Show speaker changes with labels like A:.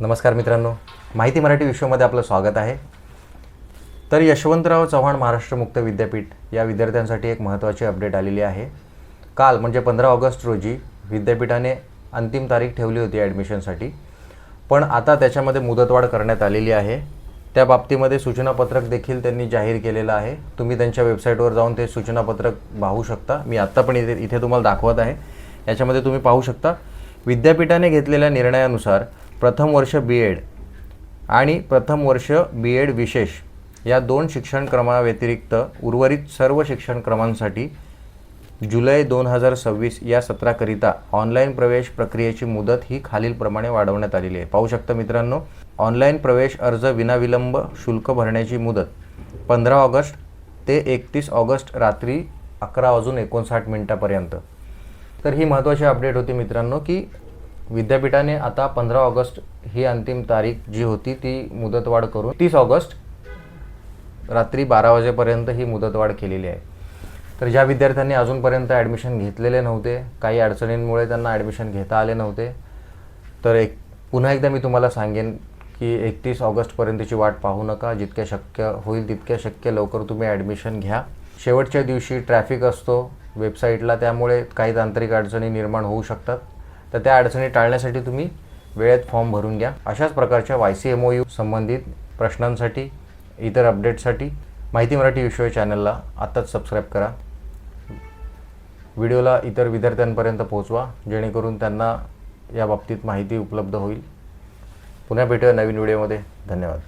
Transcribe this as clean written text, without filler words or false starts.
A: नमस्कार मित्रांनो, माहिती मराठी विश्वमध्ये आपलं स्वागत आहे। तर यशवंतराव चव्हाण महाराष्ट्र मुक्त विद्यापीठ या विद्यार्थ्यांसाठी एक महत्त्वाची अपडेट आलेली आहे। काल म्हणजे 15 ऑगस्ट रोजी विद्यापीठाने अंतिम तारीख ठेवली होती ॲडमिशनसाठी, पण आता त्याच्यामध्ये मुदतवाढ करण्यात आलेली आहे। त्या बाबतीमध्ये सूचनापत्रक देखील त्यांनी जाहीर केलेलं आहे। तुम्ही त्यांच्या वेबसाईटवर जाऊन ते सूचनापत्रक पाहू शकता। मी आत्ता पण इथे तुम्हाला दाखवत आहे। याच्यामध्ये तुम्ही पाहू शकता, विद्यापीठाने घेतलेल्या निर्णयानुसार प्रथम वर्ष बी.एड आणि प्रथम वर्ष बी.एड विशेष या 2 शिक्षणक्रमाव्यतिरिक्त उर्वरित सर्व शिक्षणक्रमांसाठी जुलै 2026 या सत्राकरिता ऑनलाईन प्रवेश प्रक्रियेची मुदत ही खालीलप्रमाणे वाढवण्यात आलेली आहे। पाहू शकता मित्रांनो, ऑनलाईन प्रवेश अर्ज विनाविलंब शुल्क भरण्याची मुदत 15 ऑगस्ट ते 31 ऑगस्ट रात्री 11:59 पर्यंत। तर ही महत्त्वाची अपडेट होती मित्रांनो की विद्यापीठाने आता 15 ऑगस्ट ही अंतिम तारीख जी होती ती मुदतवाढ करून 30 ऑगस्ट रात्री 12 वाजेपर्यंत ही मुदतवाढ केलेली आहे। तर ज्या विद्यार्थ्यांनी अजूनपर्यंत ॲडमिशन घेतलेले नव्हते, काही अडचणींमुळे त्यांना ॲडमिशन घेता आले नव्हते, तर पुन्हा एकदा मी तुम्हाला सांगेन की 31 ऑगस्टपर्यंतची वाट पाहू नका। जितक्या शक्य होईल तितक्या शक्य लवकर तुम्ही ॲडमिशन घ्या। शेवटच्या दिवशी ट्रॅफिक असतो वेबसाईटला, त्यामुळे काही तांत्रिक अडचणी निर्माण होऊ शकतात। तर त्या अडचणी टाळण्यासाठी तुम्ही वेळेत फॉर्म भरून घ्या। अशाच प्रकारच्या YCMOU संबंधित प्रश्नांसाठी, इतर अपडेट्ससाठी माहिती मराठी विश्व चॅनलला आत्ताच सबस्क्राईब करा। व्हिडिओला इतर विद्यार्थ्यांपर्यंत पोहोचवा, जेणेकरून त्यांना या बाबतीत माहिती उपलब्ध होईल। पुन्हा भेटूया नवीन व्हिडिओमध्ये। धन्यवाद।